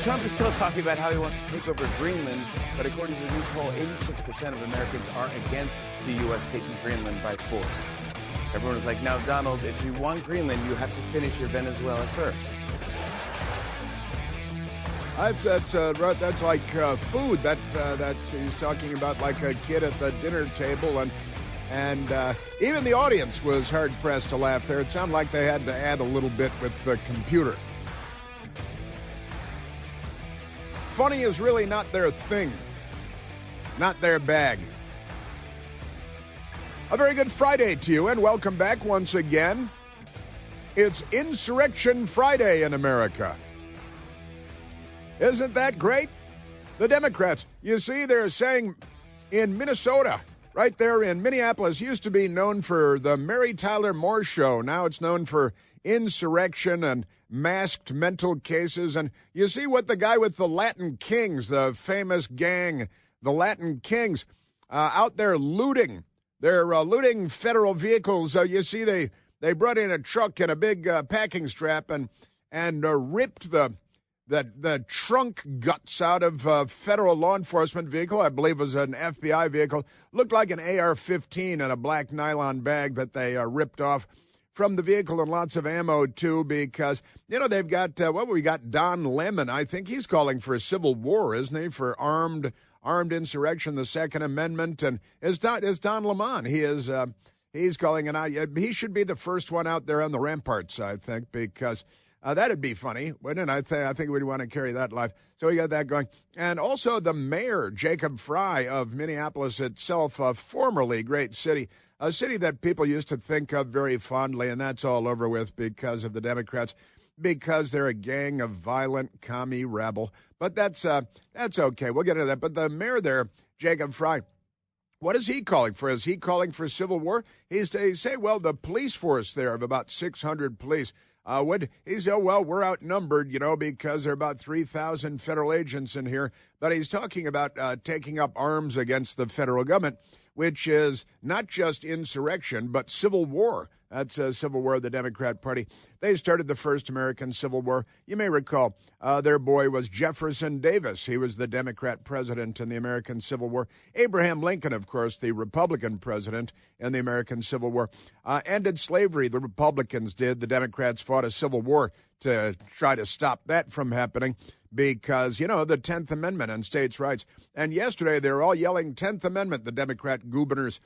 Trump is still talking about how he wants to take over Greenland, but according to the new poll, 86% of Americans are against the U.S. taking Greenland by force. Everyone is like, now, Donald, if you want Greenland, you have to finish your Venezuela first. That's like food. That's he's talking about like a kid at the dinner table, and even the audience was hard pressed to laugh there. It sounded like they had to add a little bit with the computer. Funny is really not their thing, not their bag. A very good Friday to you, and welcome back once again. It's Insurrection Friday in America. Isn't that great? The Democrats, you see, they're saying in Minnesota, right there in Minneapolis, used to be known for the Mary Tyler Moore Show. Now it's known for insurrection and masked mental cases. And you see what the guy with the Latin Kings, the famous gang, the Latin Kings, out there looting. They're looting federal vehicles. You see, they brought in a truck and a big packing strap and ripped the trunk guts out of a federal law enforcement vehicle. I believe it was an FBI vehicle. Looked like an AR-15 in a black nylon bag that they ripped off from the vehicle, and lots of ammo, too, because, you know, they've got, we got Don Lemon. I think he's calling for a civil war, isn't he, for armed insurrection, the Second Amendment, and it's Don Lemon. He's calling it out. He should be the first one out there on the ramparts, I think, because that'd be funny, wouldn't it? I think we'd want to carry that live. So we got that going. And also the mayor, Jacob Frey of Minneapolis itself, a formerly great city, a city that people used to think of very fondly, and that's all over with because of the Democrats, because they're a gang of violent commie rabble. But that's okay. We'll get into that. But the mayor there, Jacob Frey, what is he calling for? Is he calling for civil war? He say, well, the police force there of about 600 police. He said, well, we're outnumbered, because there are about 3,000 federal agents in here. But he's talking about taking up arms against the federal government, which is not just insurrection, but civil war. That's a civil war of the Democrat Party. They started the first American Civil War. You may recall their boy was Jefferson Davis. He was the Democrat president in the American Civil War. Abraham Lincoln, of course, the Republican president in the American Civil War. Ended slavery. The Republicans did. The Democrats fought a civil war to try to stop that from happening because, the 10th Amendment and states' rights. And yesterday, they were all yelling 10th Amendment, the Democrat governors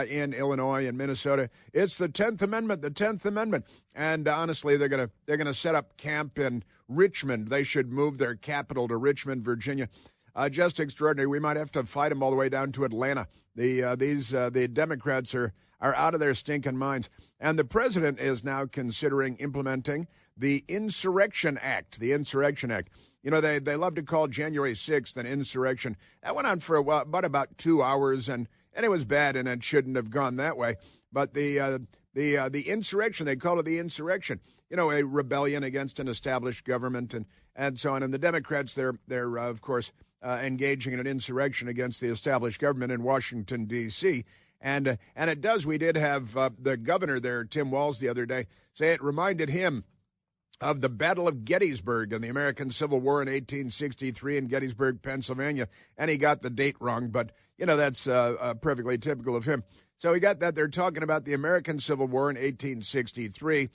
in Illinois and Minnesota. It's the 10th Amendment, the 10th Amendment. And honestly, they're gonna set up camp in Richmond. They should move their capital to Richmond, Virginia. Just extraordinary. We might have to fight them all the way down to Atlanta. The Democrats are out of their stinking minds. And the president is now considering implementing the Insurrection Act. The Insurrection Act. They love to call January 6th an insurrection. That went on for a while, about 2 hours, and it was bad, and it shouldn't have gone that way. But the insurrection, they call it the insurrection. A rebellion against an established government and so on. And the Democrats, they're of course engaging in an insurrection against the established government in Washington D.C. And it does. We did have the governor there, Tim Walz, the other day say it reminded him of the Battle of Gettysburg in the American Civil War in 1863 in Gettysburg, Pennsylvania. And he got the date wrong, but, that's perfectly typical of him. So we got that. They're talking about the American Civil War in 1863.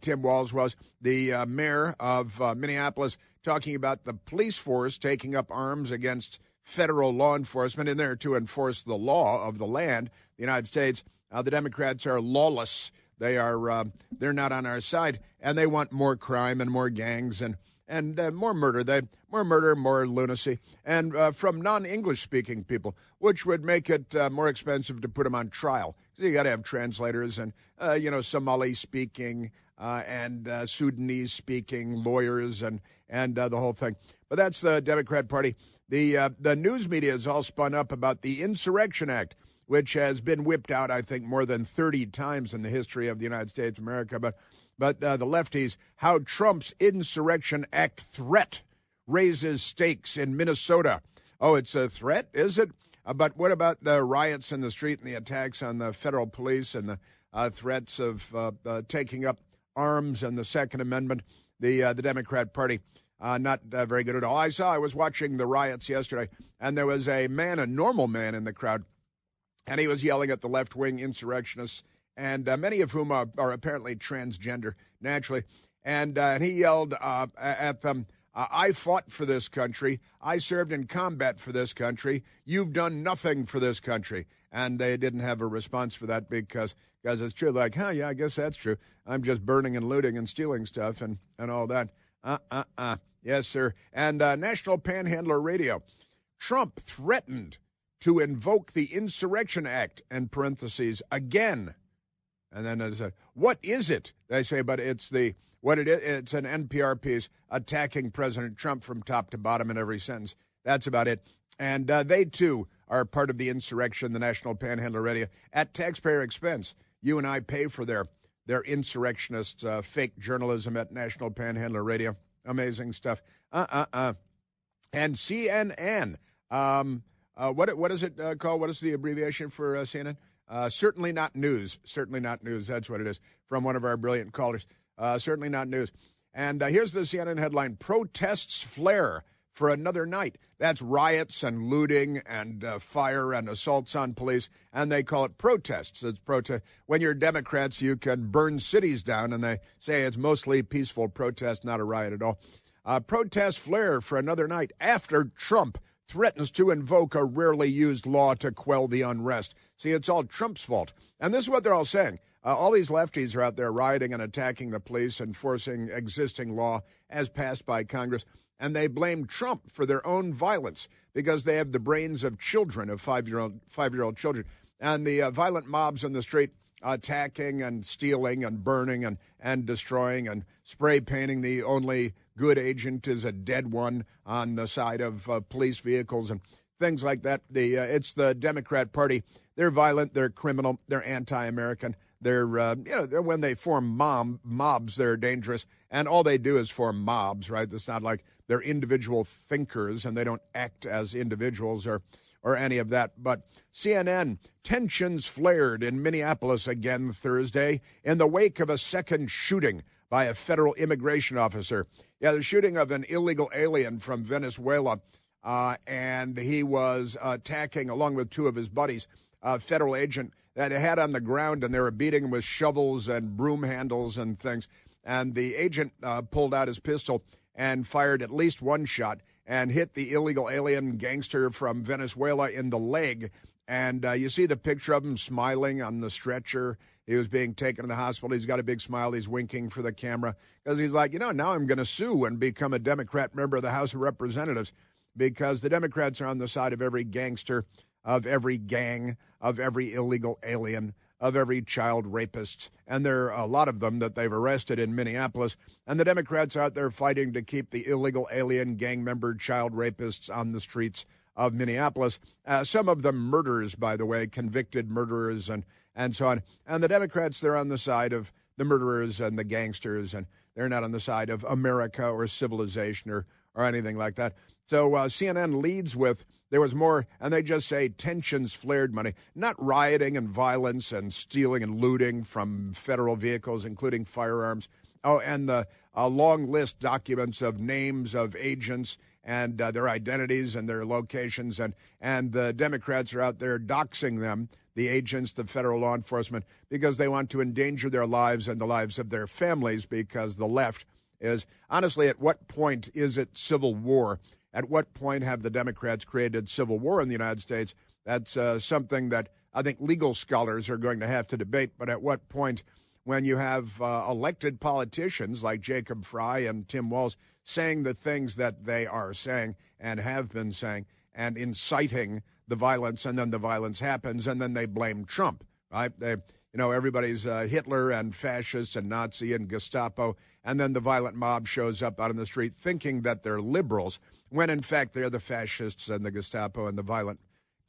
Tim Walz was the mayor of Minneapolis, talking about the police force taking up arms against federal law enforcement in there to enforce the law of the land, the United States. The Democrats are lawless. They're not on our side, and they want more crime and more gangs and more murder. More murder, more lunacy, and from non-English speaking people, which would make it more expensive to put them on trial. So you got to have translators and Somali speaking and Sudanese speaking lawyers and the whole thing. But that's the Democrat Party. The news media is all spun up about the Insurrection Act, which has been whipped out, I think, more than 30 times in the history of the United States of America. But the lefties, how Trump's Insurrection Act threat raises stakes in Minnesota. Oh, it's a threat, is it? But what about the riots in the street and the attacks on the federal police and the threats of taking up arms and the Second Amendment? The Democrat Party Not very good at all. I was watching the riots yesterday, and there was a normal man in the crowd, and he was yelling at the left-wing insurrectionists, and many of whom are apparently transgender, naturally. And he yelled at them, I fought for this country. I served in combat for this country. You've done nothing for this country. And they didn't have a response for that because it's true. Like, yeah, I guess that's true. I'm just burning and looting and stealing stuff and all that. Yes, sir. And National Panhandler Radio. Trump threatened to invoke the Insurrection Act, in parentheses, again. And then they say, what is it? They say, but it's what it is. It's an NPR piece attacking President Trump from top to bottom in every sentence. That's about it. And they, too, are part of the insurrection, the National Panhandler Radio, at taxpayer expense. You and I pay for their insurrectionist fake journalism at National Panhandler Radio. Amazing stuff. And CNN. What is it called? What is the abbreviation for CNN? Certainly not news. Certainly not news. That's what it is, from one of our brilliant callers. Certainly not news. And here's the CNN headline: Protests flare for another night. That's riots and looting and fire and assaults on police, and they call it protests. It's protest. When you're Democrats, you can burn cities down, and they say it's mostly peaceful protest, not a riot at all. Protests flare for another night after Trump threatens to invoke a rarely used law to quell the unrest. See, it's all Trump's fault. And this is what they're all saying. All these lefties are out there rioting and attacking the police and forcing existing law as passed by Congress. And they blame Trump for their own violence because they have the brains of children, of five-year-old children. And the violent mobs in the street attacking and stealing and burning and destroying and spray painting. The only good agent is a dead one on the side of police vehicles and things like that. It's the Democrat Party. They're violent. They're criminal. They're anti-American. They're, when they form mobs, they're dangerous. And all they do is form mobs, right? It's not like they're individual thinkers and they don't act as individuals or any of that. But CNN, tensions flared in Minneapolis again Thursday in the wake of a second shooting by a federal immigration officer. Yeah, the shooting of an illegal alien from Venezuela, and he was attacking, along with two of his buddies, a federal agent that had on the ground, and they were beating him with shovels and broom handles and things. And the agent pulled out his pistol and fired at least one shot and hit the illegal alien gangster from Venezuela in the leg. And you see the picture of him smiling on the stretcher. He was being taken to the hospital. He's got a big smile. He's winking for the camera because he's like, now I'm going to sue and become a Democrat member of the House of Representatives, because the Democrats are on the side of every gangster, of every gang, of every illegal alien, of every child rapist. And there are a lot of them that they've arrested in Minneapolis. And the Democrats are out there fighting to keep the illegal alien, gang member, child rapists on the streets of Minneapolis. Some of them murderers, by the way, convicted murderers and so on. And the Democrats, they're on the side of the murderers and the gangsters, and they're not on the side of America or civilization or anything like that. So CNN leads with, there was more, and they just say tensions flared, money, not rioting and violence and stealing and looting from federal vehicles, including firearms. Oh, and the long list documents of names of agents and their identities and their locations. And the Democrats are out there doxing them, the agents, the federal law enforcement, because they want to endanger their lives and the lives of their families, because the left is, honestly, at what point is it civil war? At what point have the Democrats created civil war in the United States? That's something that I think legal scholars are going to have to debate. But at what point, when you have elected politicians like Jacob Frey and Tim Walz saying the things that they are saying and have been saying and inciting the violence, and then the violence happens, and then they blame Trump, right? Everybody's Hitler and fascist and Nazi and Gestapo, and then the violent mob shows up out on the street thinking that they're liberals, when in fact they're the fascists and the Gestapo and the violent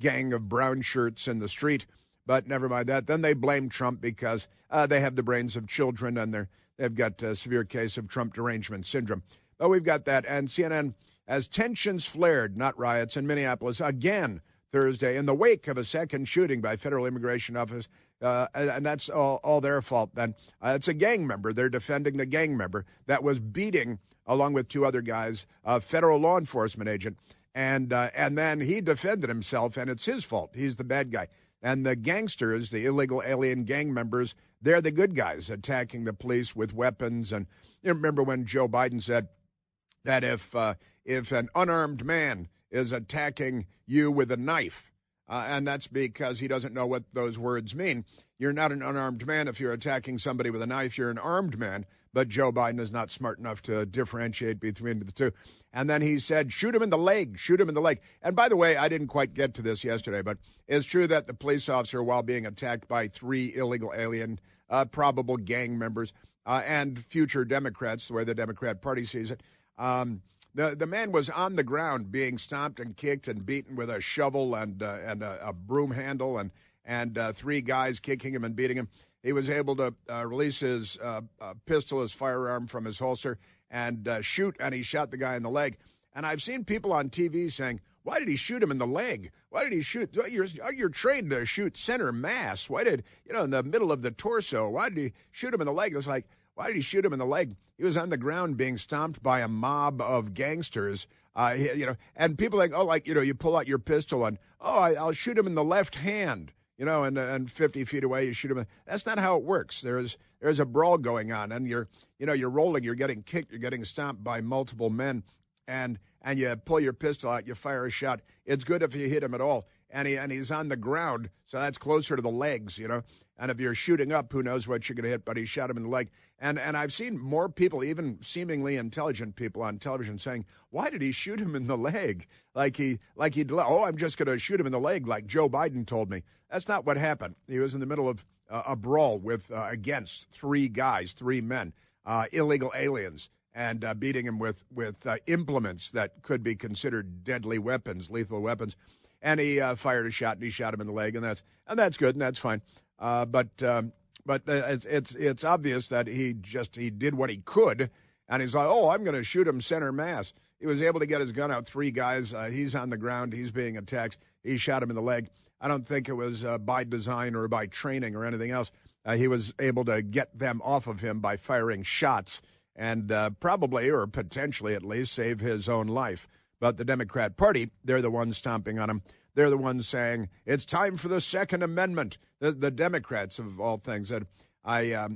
gang of brown shirts in the street. But never mind that. Then they blame Trump because they have the brains of children, and they've got a severe case of Trump derangement syndrome. But we've got that. And CNN, as tensions flared, not riots, in Minneapolis again Thursday in the wake of a second shooting by federal immigration office. And that's all their fault then. It's a gang member. They're defending the gang member that was beating, along with two other guys, a federal law enforcement agent. And then he defended himself, and it's his fault. He's the bad guy. And the gangsters, the illegal alien gang members, they're the good guys attacking the police with weapons. And you remember when Joe Biden said that if an unarmed man is attacking you with a knife, and that's because he doesn't know what those words mean. You're not an unarmed man if you're attacking somebody with a knife. You're an armed man. But Joe Biden is not smart enough to differentiate between the two. And then he said, shoot him in the leg, shoot him in the leg. And by the way, I didn't quite get to this yesterday, but it's true that the police officer, while being attacked by three illegal alien, probable gang members, and future Democrats, the way the Democrat Party sees it, the man was on the ground being stomped and kicked and beaten with a shovel and a broom handle and three guys kicking him and beating him. He was able to release his pistol, his firearm from his holster and shoot, and he shot the guy in the leg. And I've seen people on TV saying, why did he shoot him in the leg? Why did he shoot? You're trained to shoot center mass. Why did, in the middle of the torso, why did he shoot him in the leg? It was like, why did he shoot him in the leg? He was on the ground being stomped by a mob of gangsters, and people you pull out your pistol and, I'll shoot him in the left hand, and 50 feet away you shoot him. That's not how it works. There's a brawl going on, and you're rolling, you're getting kicked, you're getting stomped by multiple men, and you pull your pistol out, you fire a shot. It's good if you hit him at all, and he's on the ground, so that's closer to the legs, And if you're shooting up, who knows what you're going to hit, but he shot him in the leg. And I've seen more people, even seemingly intelligent people on television saying, why did he shoot him in the leg? I'm just going to shoot him in the leg like Joe Biden told me. That's not what happened. He was in the middle of a brawl with against three men, illegal aliens, and beating him with implements that could be considered deadly weapons, lethal weapons. And he fired a shot, and he shot him in the leg, and that's good, and that's fine. But it's obvious that he did what he could, and he's like, I'm going to shoot him center mass. He was able to get his gun out. Three guys. He's on the ground. He's being attacked. He shot him in the leg. I don't think it was by design or by training or anything else. He was able to get them off of him by firing shots and probably, or potentially at least, save his own life. But the Democrat Party, they're the ones stomping on him. They're the ones saying, it's time for the Second Amendment. The Democrats, of all things. And I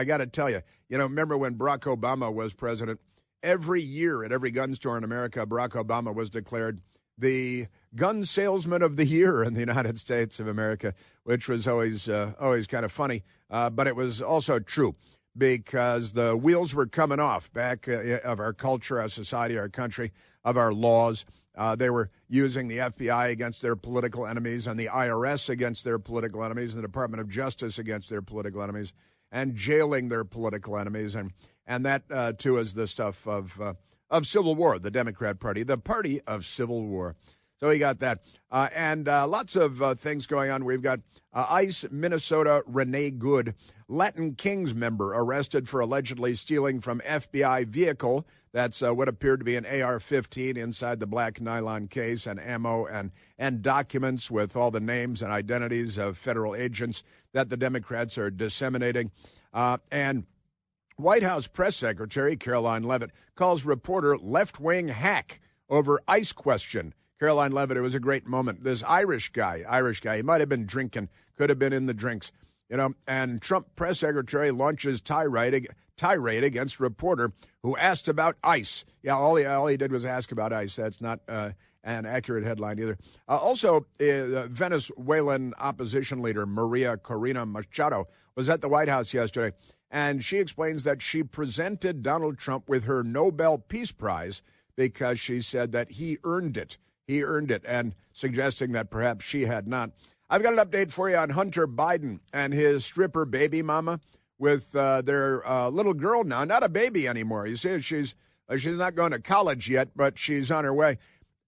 got to tell you, remember when Barack Obama was president? Every year at every gun store in America, Barack Obama was declared the gun salesman of the year in the United States of America, which was always kind of funny. But it was also true because the wheels were coming off back of our culture, our society, our country, of our laws. They were using the FBI against their political enemies and the IRS against their political enemies and the Department of Justice against their political enemies and jailing their political enemies. And that, too, is the stuff of civil war, the Democrat Party, the party of civil war. So we got that. And lots of things going on. We've got ICE Minnesota Renee Good, Latin Kings member, arrested for allegedly stealing from FBI vehicle. That's what appeared to be an AR-15 inside the black nylon case, and ammo and documents with all the names and identities of federal agents that the Democrats are disseminating. And White House Press Secretary Caroline Leavitt calls reporter left-wing hack over ICE question. Caroline Leavitt, it was a great moment. This Irish guy, he might have been drinking, could have been in the drinks, and Trump press secretary launches tirade against reporter who asked about ICE. Yeah, all he did was ask about ICE. That's not an accurate headline either. Also, Venezuelan opposition leader Maria Corina Machado was at the White House yesterday, and she explains that she presented Donald Trump with her Nobel Peace Prize because she said that he earned it. He earned it, and suggesting that perhaps she had not. I've got an update for you on Hunter Biden and his stripper baby mama with their little girl now. Not a baby anymore. You see, she's not going to college yet, but she's on her way.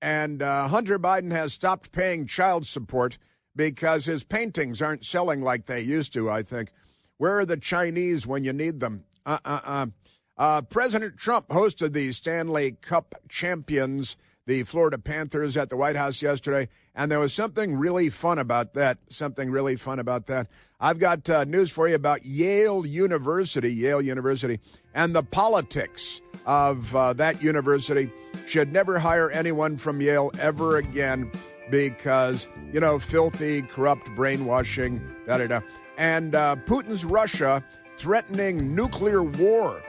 And Hunter Biden has stopped paying child support because his paintings aren't selling like they used to, I think. Where are the Chinese when you need them? President Trump hosted the Stanley Cup champions, the Florida Panthers at the White House yesterday, and there was something really fun about that. I've got news for you about Yale University, and the politics of that university. Should never hire anyone from Yale ever again because, filthy, corrupt brainwashing, da-da-da. And Putin's Russia threatening nuclear war,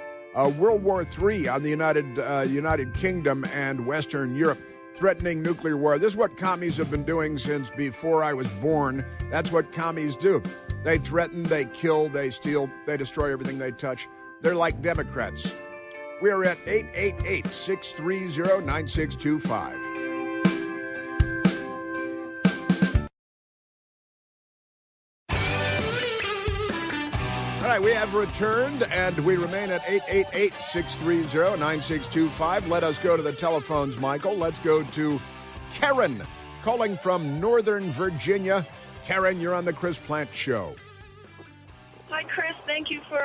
World War III on the United Kingdom and Western Europe, threatening nuclear war. This is what commies have been doing since before I was born. That's what commies do. They threaten, they kill, they steal, they destroy everything they touch. They're like Democrats. We're at 888-630-9625. All right, we have returned, and we remain at 888-630-9625. Let us go to the telephones, Michael. Let's go to Karen, calling from Northern Virginia. Karen, you're on the Chris Plant Show. Hi, Chris. Thank you for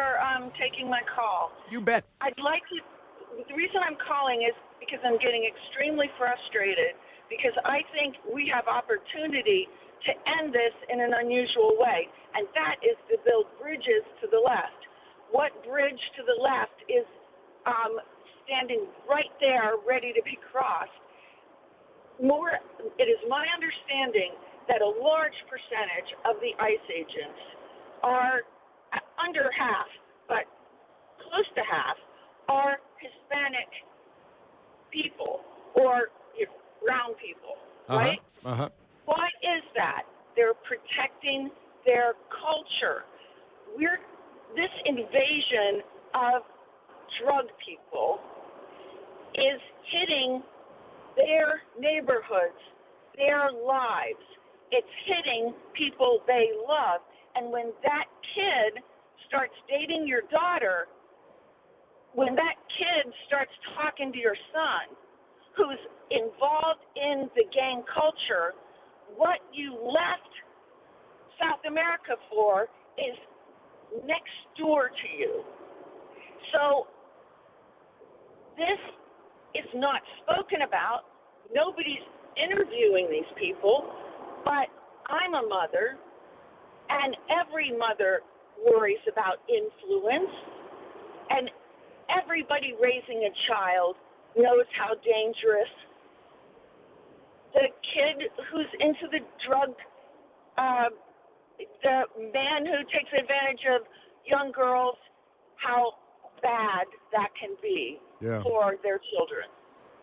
taking my call. You bet. The reason I'm calling is because I'm getting extremely frustrated because I think we have opportunity to end this in an unusual way, and that is to build bridges to the left. What bridge to the left is standing right there ready to be crossed? It is my understanding that a large percentage of the ICE agents are under half, but close to half, are Hispanic people or brown people, right? Uh-huh. Why is that? They're protecting their culture. This invasion of drug people is hitting their neighborhoods, their lives. It's hitting people they love. And when that kid starts dating your daughter, when that kid starts talking to your son, who's involved in the gang culture, what you left South America for is next door to you. So this is not spoken about. Nobody's interviewing these people, but I'm a mother, and every mother worries about influence, and everybody raising a child knows how dangerous the kid who's into the drug, the man who takes advantage of young girls, how bad that can be for their children.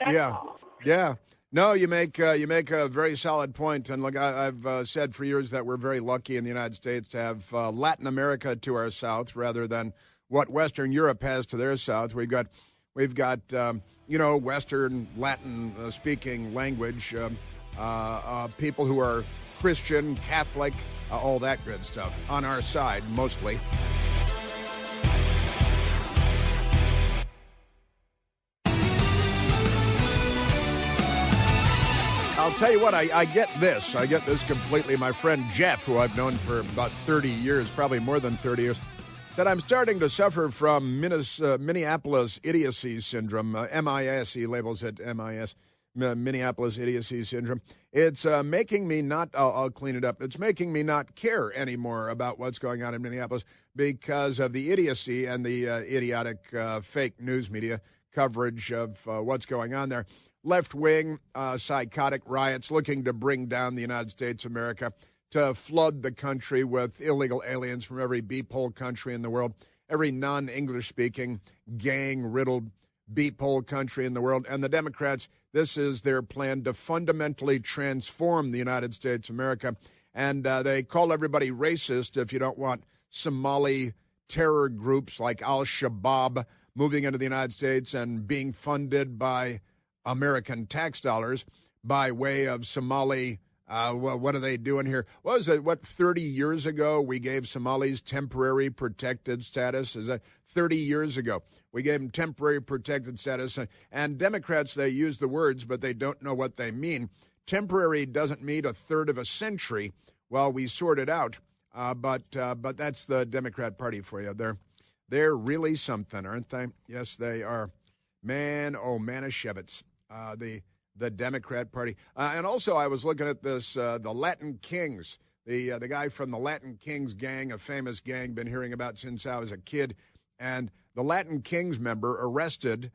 That's all. Yeah. No, you make a very solid point. And look, I've said for years that we're very lucky in the United States to have Latin America to our south rather than what Western Europe has to their south. We've got Western Latin speaking language, people who are Christian, Catholic, all that good stuff on our side mostly. I'll tell you what, I get this. I get this completely. My friend Jeff, who I've known for about 30 years, probably more than 30 years, said, I'm starting to suffer from Minneapolis idiocy syndrome, MIS, he labels it MIS, Minneapolis idiocy syndrome. It's making me not, I'll clean it up, it's making me not care anymore about what's going on in Minneapolis because of the idiocy and the idiotic fake news media coverage of what's going on there. Left-wing, psychotic riots looking to bring down the United States of America, to flood the country with illegal aliens from every beep-hole country in the world, every non-English-speaking, gang-riddled beep-hole country in the world. And the Democrats, this is their plan to fundamentally transform the United States of America. And they call everybody racist if you don't want Somali terror groups like Al-Shabaab moving into the United States and being funded by American tax dollars by way of Somali. What are they doing here? What was it? 30 years ago we gave Somalis temporary protected status? Is that 30 years ago? We gave them temporary protected status. And Democrats, they use the words, but they don't know what they mean. Temporary doesn't mean a third of a century. Well, we sort it out. But that's the Democrat Party for you. They're really something, aren't they? Yes, they are. Man, oh, Manischewitz. the Democrat Party. And also, I was looking at this, the Latin Kings, the guy from the Latin Kings gang, a famous gang, been hearing about since I was a kid. And the Latin Kings member arrested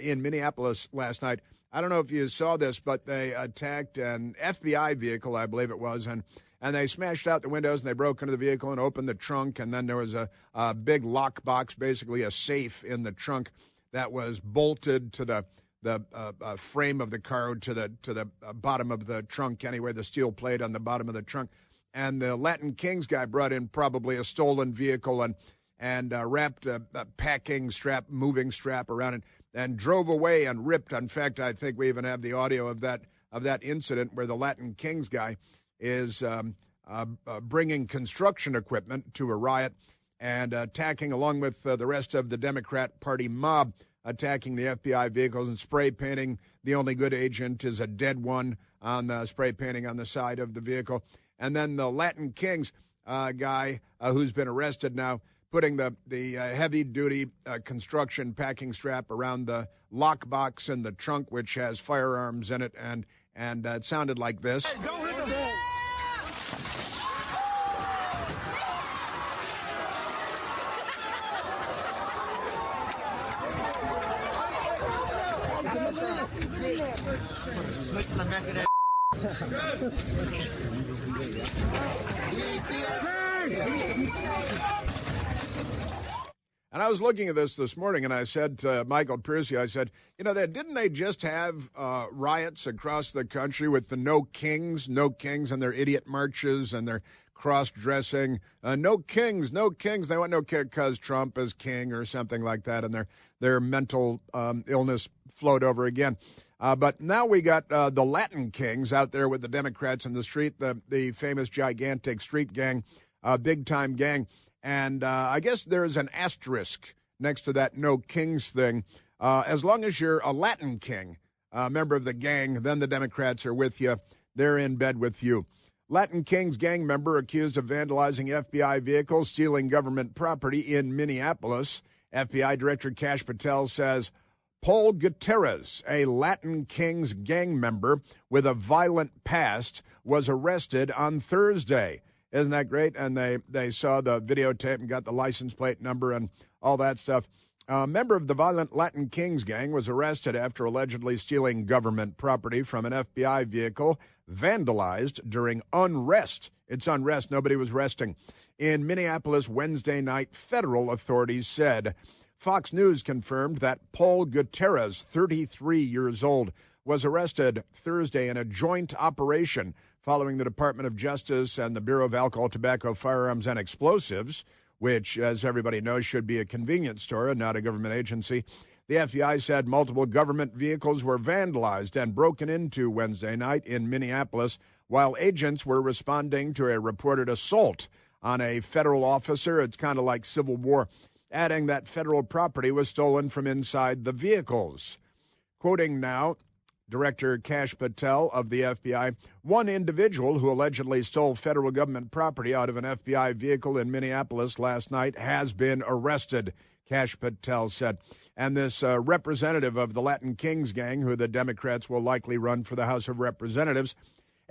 in Minneapolis last night. I don't know if you saw this, but they attacked an FBI vehicle, I believe it was, and they smashed out the windows, and they broke into the vehicle and opened the trunk, and then there was a big lock box, basically a safe in the trunk that was bolted to the frame of the car, to the bottom of the trunk anyway, the steel plate on the bottom of the trunk. And the Latin Kings guy brought in probably a stolen vehicle and wrapped a packing strap, moving strap around it, and drove away and ripped. In fact, I think we even have the audio of that incident where the Latin Kings guy is bringing construction equipment to a riot and attacking, along with the rest of the Democrat Party mob, attacking the FBI vehicles and spray painting. The only good agent is a dead one on the spray painting on the side of the vehicle. And then the Latin Kings guy who's been arrested now, putting the heavy-duty construction packing strap around the lockbox in the trunk, which has firearms in it, and it sounded like this. Hey, don't hit them. And I was looking at this morning, and I said to Michael Piercy, I said, didn't they just have riots across the country with the no kings and their idiot marches and their cross-dressing? No kings. They want no king because Trump is king or something like that, and their mental illness flowed over again. But now we got the Latin Kings out there with the Democrats in the street, the famous gigantic street gang, big-time gang. And I guess there's an asterisk next to that no kings thing. As long as you're a Latin king, member of the gang, then the Democrats are with you. They're in bed with you. Latin Kings gang member accused of vandalizing FBI vehicles, stealing government property in Minneapolis. FBI Director Kash Patel says Paul Gutierrez, a Latin Kings gang member with a violent past, was arrested on Thursday. Isn't that great? And they saw the videotape and got the license plate number and all that stuff. A member of the violent Latin Kings gang was arrested after allegedly stealing government property from an FBI vehicle vandalized during unrest. It's unrest. Nobody was resting. In Minneapolis Wednesday night, federal authorities said. Fox News confirmed that Paul Gutierrez, 33 years old, was arrested Thursday in a joint operation following the Department of Justice and the Bureau of Alcohol, Tobacco, Firearms, and Explosives, which, as everybody knows, should be a convenience store and not a government agency. The FBI said multiple government vehicles were vandalized and broken into Wednesday night in Minneapolis while agents were responding to a reported assault on a federal officer. It's kind of like Civil War, adding that federal property was stolen from inside the vehicles. Quoting now, Director Kash Patel of the FBI, one individual who allegedly stole federal government property out of an FBI vehicle in Minneapolis last night has been arrested, Kash Patel said. And this representative of the Latin Kings gang, who the Democrats will likely run for the House of Representatives,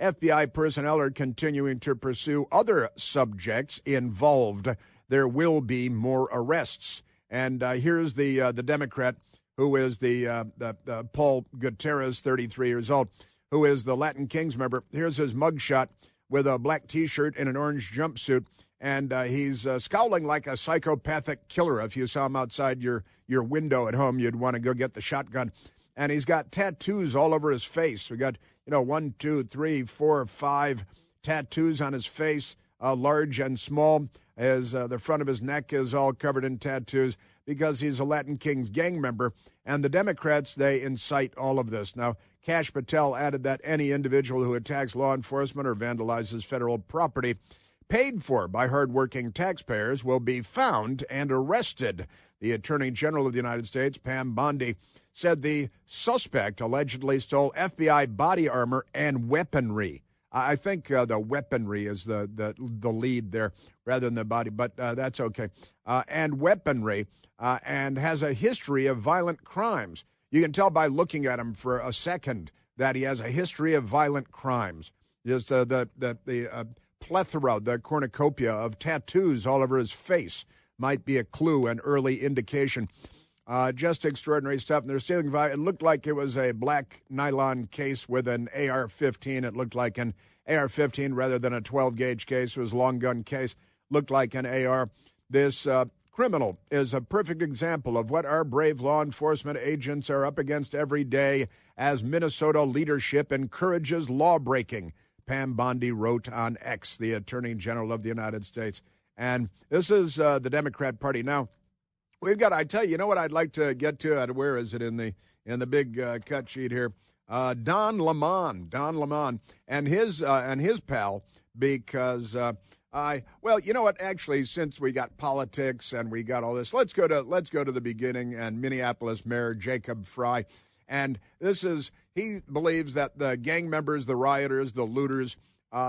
FBI personnel are continuing to pursue other subjects involved. There will be more arrests. And here's the Democrat who is the Paul Gutierrez, 33 years old, who is the Latin Kings member. Here's his mugshot with a black T-shirt and an orange jumpsuit, and he's scowling like a psychopathic killer. If you saw him outside your window at home, you'd want to go get the shotgun. And he's got tattoos all over his face. We got, 1, 2, 3, 4, 5 tattoos on his face, large and small. As the front of his neck is all covered in tattoos because he's a Latin Kings gang member. And the Democrats, they incite all of this. Now, Kash Patel added that any individual who attacks law enforcement or vandalizes federal property paid for by hardworking taxpayers will be found and arrested. The Attorney General of the United States, Pam Bondi, said the suspect allegedly stole FBI body armor and weaponry. I think the weaponry is the lead there rather than the body, but that's okay. And weaponry, and has a history of violent crimes. You can tell by looking at him for a second that he has a history of violent crimes. Just the plethora, the cornucopia of tattoos all over his face might be a clue, an early indication. Just extraordinary stuff. And they're stealing. It looked like it was a black nylon case with an AR-15. It looked like an AR-15 rather than a 12-gauge case. It was a long gun case. Looked like an AR. This criminal is a perfect example of what our brave law enforcement agents are up against every day as Minnesota leadership encourages law-breaking. Pam Bondi wrote on X, the Attorney General of the United States. And this is the Democrat Party. Now, we've got, I tell you, you know what I'd like to get to? Where is it in the big cut sheet here? Don Lemon, and his pal, because well, you know what? Actually, since we got politics and we got all this, let's go to the beginning. And Minneapolis Mayor Jacob Frey, and he believes that the gang members, the rioters, the looters,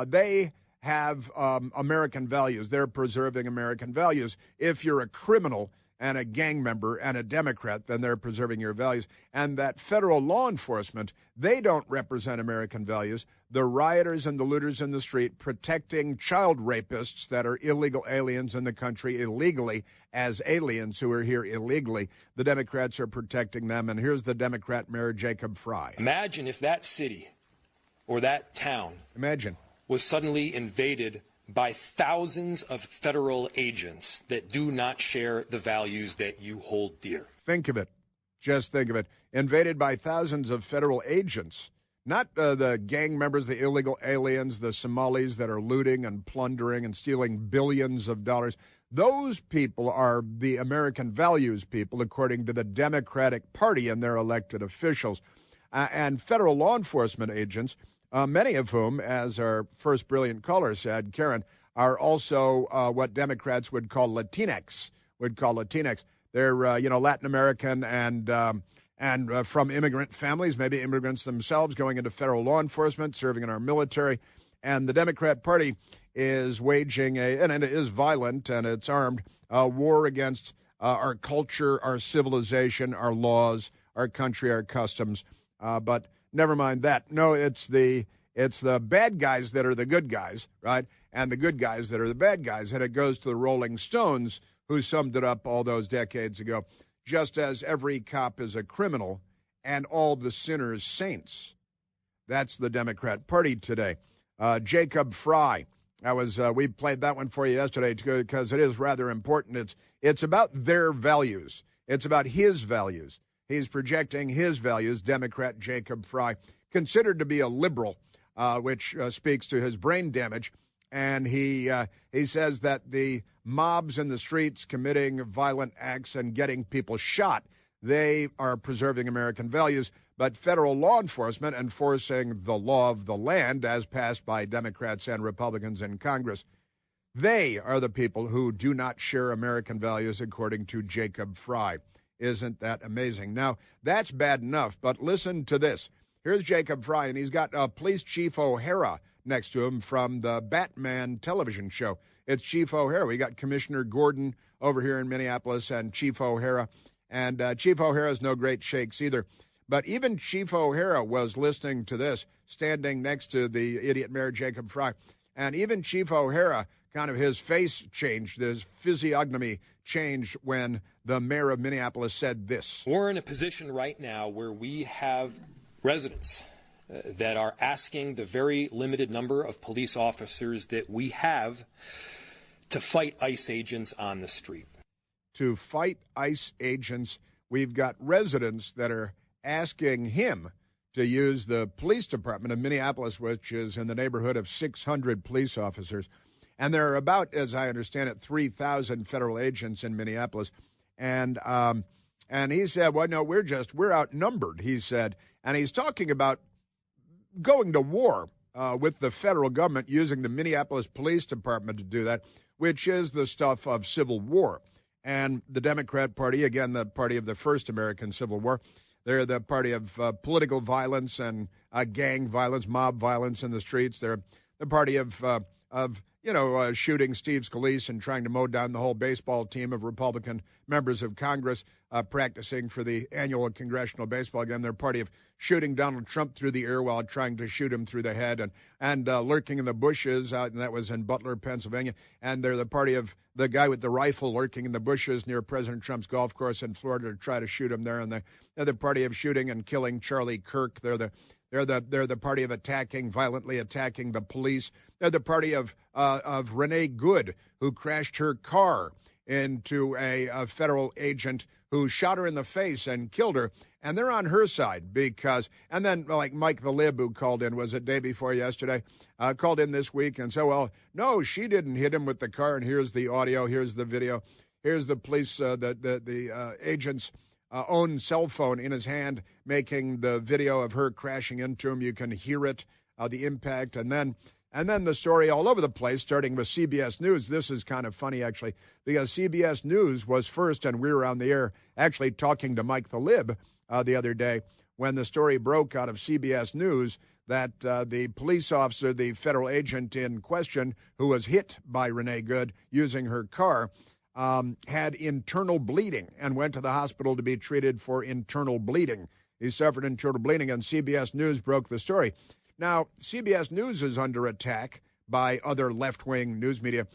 they have American values. They're preserving American values. If you're a criminal and a gang member and a Democrat, then they're preserving your values. And that federal law enforcement, they don't represent American values. The rioters and the looters in the street protecting child rapists that are illegal aliens in the country illegally as aliens who are here illegally. The Democrats are protecting them. And here's the Democrat Mayor Jacob Frey. Imagine if that city or that town was suddenly invaded by thousands of federal agents that do not share the values that you hold dear. Think of it. Just think of it. Invaded by thousands of federal agents, not the gang members, the illegal aliens, the Somalis that are looting and plundering and stealing billions of dollars. Those people are the American values people, according to the Democratic Party and their elected officials. And federal law enforcement agents, many of whom, as our first brilliant caller said, Karen, are also what Democrats would call Latinx. They're Latin American and from immigrant families, maybe immigrants themselves, going into federal law enforcement, serving in our military. And the Democrat Party is waging and it is violent and it's armed, war against our culture, our civilization, our laws, our country, our customs. But never mind that. No, it's the bad guys that are the good guys, right? And the good guys that are the bad guys. And it goes to the Rolling Stones, who summed it up all those decades ago. Just as every cop is a criminal and all the sinners saints. That's the Democrat Party today. Jacob Frey. We played that one for you yesterday because it is rather important. It's about their values. It's about his values. He's projecting his values, Democrat Jacob Frey, considered to be a liberal, which speaks to his brain damage. And he says that the mobs in the streets committing violent acts and getting people shot, they are preserving American values. But federal law enforcement enforcing the law of the land, as passed by Democrats and Republicans in Congress, they are the people who do not share American values, according to Jacob Frey. Isn't that amazing? Now, that's bad enough, but listen to this. Here's Jacob Frey, and he's got Police Chief O'Hara next to him from the Batman television show. It's Chief O'Hara. We got Commissioner Gordon over here in Minneapolis and Chief O'Hara. And Chief O'Hara is no great shakes either. But even Chief O'Hara was listening to this, standing next to the idiot Mayor Jacob Frey. And even Chief O'Hara, kind of his face changed, his physiognomy changed when the mayor of Minneapolis said this. We're in a position right now where we have residents that are asking the very limited number of police officers that we have to fight ICE agents on the street. To fight ICE agents, we've got residents that are asking him to use the police department of Minneapolis, which is in the neighborhood of 600 police officers. And there are about, as I understand it, 3,000 federal agents in Minneapolis. And he said, well, no, we're outnumbered, he said. And he's talking about going to war with the federal government, using the Minneapolis Police Department to do that, which is the stuff of civil war. And the Democrat Party, again, the party of the first American Civil War, they're the party of political violence and gang violence, mob violence in the streets. They're the party of shooting Steve Scalise and trying to mow down the whole baseball team of Republican members of Congress. practicing for the annual congressional baseball game. They're party of shooting Donald Trump through the ear while trying to shoot him through the head, and lurking in the bushes out, and that was in Butler, Pennsylvania. And they're the party of the guy with the rifle lurking in the bushes near President Trump's golf course in Florida to try to shoot him there. And they're the party of shooting and killing Charlie Kirk. They're the party of violently attacking the police. They're the party of Renee Good, who crashed her car into a federal agent who shot her in the face and killed her. And they're on her side because, and then like Mike the Lib, who called in, was it day before yesterday, called in this week and said, well, no, she didn't hit him with the car. And here's the audio, here's the video, here's the police, the agent's own cell phone in his hand, making the video of her crashing into him. You can hear it, the impact. And then the story all over the place, starting with CBS News. This is kind of funny, actually, because CBS News was first, and we were on the air actually talking to Mike the Lib the other day when the story broke out of CBS News that the police officer, the federal agent in question, who was hit by Renee Good using her car, had internal bleeding and went to the hospital to be treated for internal bleeding. He suffered internal bleeding, and CBS News broke the story. Now, CBS News is under attack by other left-wing news media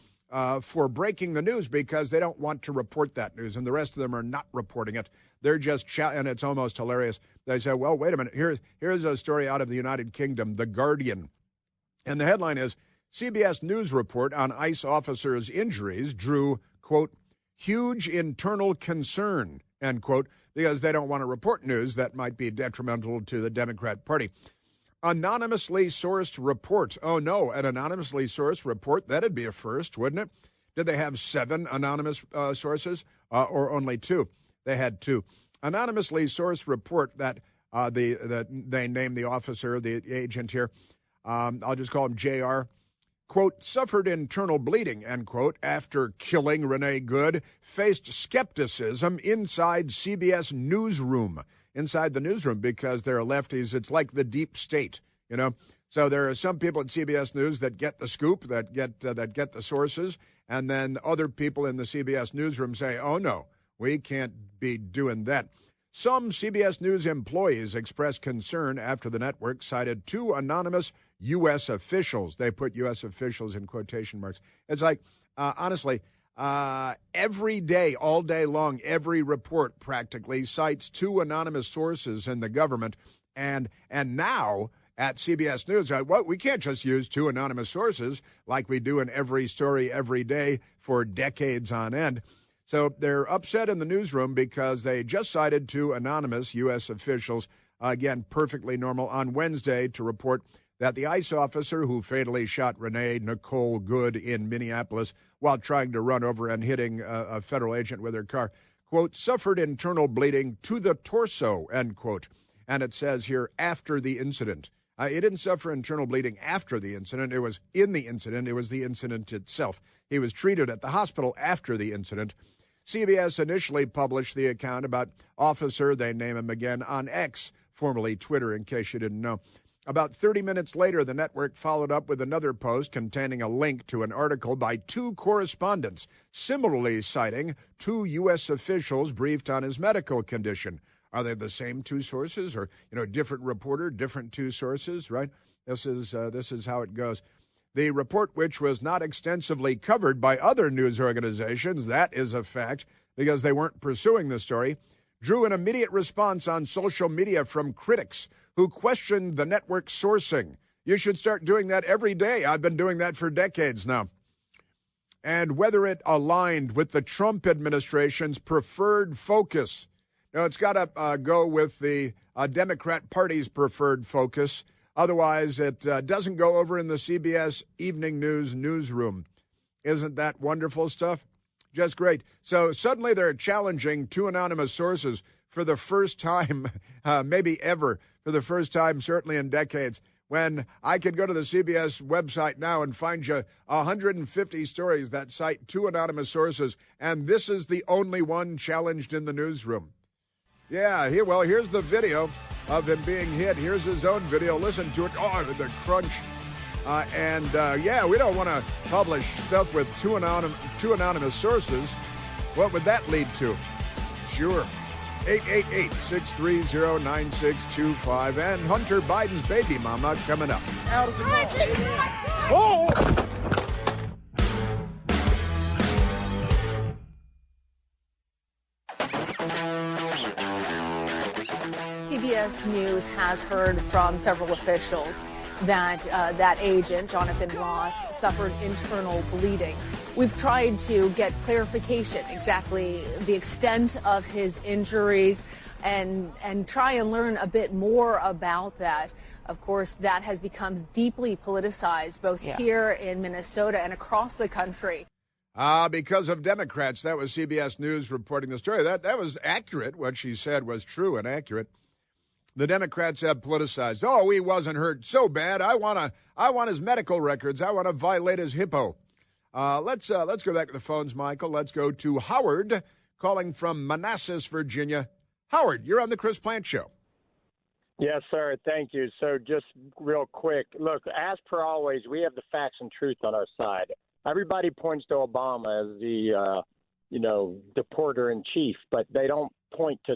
for breaking the news because they don't want to report that news, and the rest of them are not reporting it. They're just and it's almost hilarious. They say, well, wait a minute, here's a story out of the United Kingdom, The Guardian. And the headline is, CBS News report on ICE officers' injuries drew, quote, huge internal concern, end quote, because they don't want to report news that might be detrimental to the Democrat Party. Anonymously sourced report. Oh, no, an anonymously sourced report? That'd be a first, wouldn't it? Did they have 7 anonymous sources or only 2? They had 2. Anonymously sourced report that they named the officer, the agent here. I'll just call him JR. Quote, suffered internal bleeding, end quote, after killing Renee Good, faced skepticism inside CBS newsroom. Inside the newsroom, because they're lefties. It's like the deep state, you know. So there are some people at CBS News that get the scoop, that get the sources, and then other people in the CBS newsroom say, oh, no, we can't be doing that. Some CBS News employees expressed concern after the network cited 2 anonymous U.S. officials. They put U.S. officials in quotation marks. It's like, honestly, every day, all day long, every report practically cites 2 anonymous sources in the government. And now at CBS News, we can't just use 2 anonymous sources like we do in every story every day for decades on end. So they're upset in the newsroom because they just cited 2 anonymous U.S. officials, again, perfectly normal, on Wednesday to report that the ICE officer who fatally shot Renee Nicole Good in Minneapolis while trying to run over and hitting a federal agent with her car, quote, suffered internal bleeding to the torso, end quote. And it says here, after the incident. He didn't suffer internal bleeding after the incident. It was in the incident. It was the incident itself. He was treated at the hospital after the incident. CBS initially published the account about officer, they name him again, on X, formerly Twitter, in case you didn't know. About 30 minutes later, the network followed up with another post containing a link to an article by 2 correspondents, similarly citing 2 U.S. officials briefed on his medical condition. Are they the same 2 sources, or different reporter, different 2 sources? Right? This is how it goes. The report, which was not extensively covered by other news organizations, that is a fact, because they weren't pursuing the story, drew an immediate response on social media from critics who questioned the network's sourcing. You should start doing that every day. I've been doing that for decades now. And whether it aligned with the Trump administration's preferred focus. Now, it's got to go with the Democrat Party's preferred focus. Otherwise, it doesn't go over in the CBS Evening News newsroom. Isn't that wonderful stuff? Just great. So suddenly they're challenging 2 anonymous sources for the first time, maybe ever, for the first time, certainly in decades, when I could go to the CBS website now and find you 150 stories that cite 2 anonymous sources, and this is the only one challenged in the newsroom. Yeah, here's the video of him being hit. Here's his own video. Listen to it. Oh, the crunch. We don't want to publish stuff with two anonymous sources. What would that lead to? Sure. 888-630-9625. And Hunter Biden's baby mama coming up. Oh! CBS News has heard from several officials that that agent, Jonathan Ross, suffered internal bleeding. We've tried to get clarification exactly the extent of his injuries and try and learn a bit more about that. Of course, that has become deeply politicized both here in Minnesota and across the country. Because of Democrats. That was CBS News reporting the story. That was accurate. What she said was true and accurate. The Democrats have politicized. Oh, he wasn't hurt so bad. I want his medical records. I want to violate his hippo. Let's go back to the phones, Michael. Let's go to Howard, calling from Manassas, Virginia. Howard, you're on the Chris Plant Show. Yes, sir. Thank you. So just real quick, look, as per always, we have the facts and truth on our side. Everybody points to Obama as the, deporter in chief, but they don't point to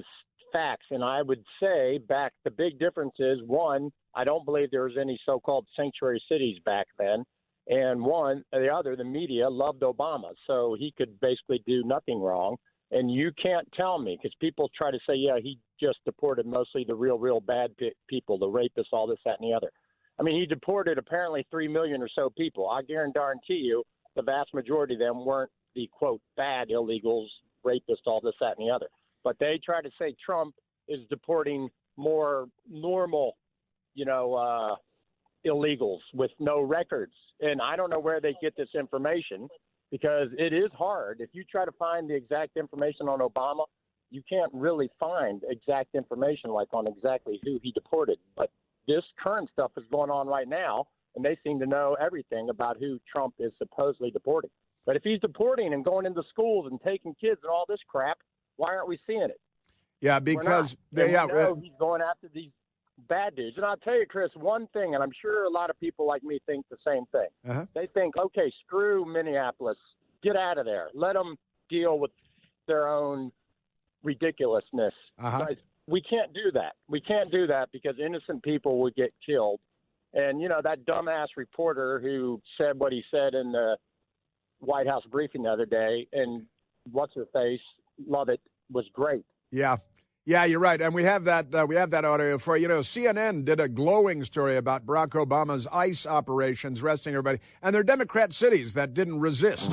facts. And I would say the big difference is, one, I don't believe there was any so-called sanctuary cities back then. And the media loved Obama, so he could basically do nothing wrong. And you can't tell me, because people try to say, yeah, he just deported mostly the real bad people, the rapists, all this, that, and the other. I mean, he deported apparently 3 million or so people. I guarantee you the vast majority of them weren't the, quote, bad illegals, rapists, all this, that, and the other. But they try to say Trump is deporting more normal, illegals with no records. And I don't know where they get this information, because it is hard. If you try to find the exact information on Obama, you can't really find exact information like on exactly who he deported. But this current stuff is going on right now, and they seem to know everything about who Trump is supposedly deporting. But if he's deporting and going into schools and taking kids and all this crap, why aren't we seeing it? Yeah, because he's going after these bad dudes. And I'll tell you, Chris, one thing, and I'm sure a lot of people like me think the same thing. Uh-huh. They think, okay, screw Minneapolis. Get out of there. Let them deal with their own ridiculousness. Uh-huh. But we can't do that. We can't do that because innocent people would get killed. And, that dumbass reporter who said what he said in the White House briefing the other day, and what's-her-face, love it, was great. Yeah. Yeah, you're right. And we have that audio for you. CNN did a glowing story about Barack Obama's ICE operations, arresting everybody, and they're Democrat cities that didn't resist.